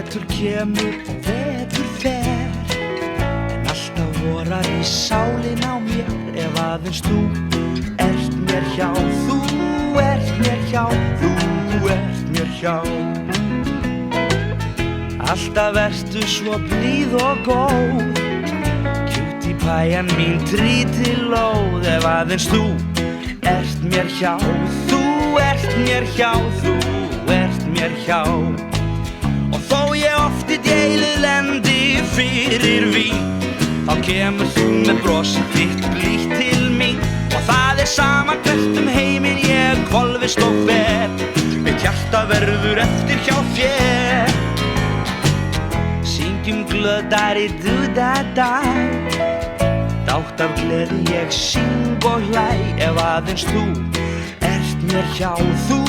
Vetur kemur og vetur fer, en alltaf vorar í sálin á mér ef aðeins þú ert mér hjá. Þú ert mér hjá, þú ert mér hjá. Alltaf ertu svo blíð og góð, cutie pæjan mín trítilóð. Ef aðeins þú ert mér hjá, þú ert mér hjá, þú ert mér hjá. Og þó ég oft í deilið lendi fyrir vín, þá kemur þú með brosið þitt blítt til mín. Og það sama hvert heiminn ég hvolfist og fer, mitt hjarta verður eftir hjá þér. Syngjum glöð dari-du-da-da, dátt af gleði ég syng og hlæ. Ef aðeins þú ert mér hjá, þú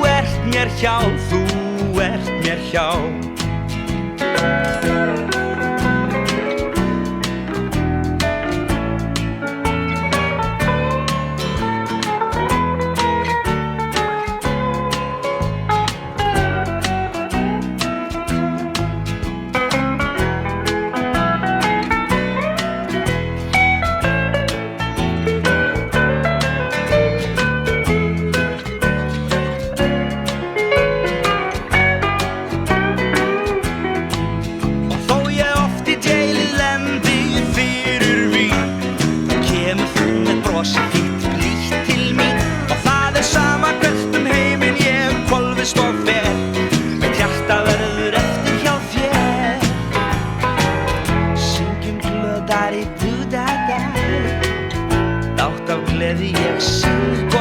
ert mér hjá, þú ert mér hjá. Dari-du-da-da, dátt af gleði ég syng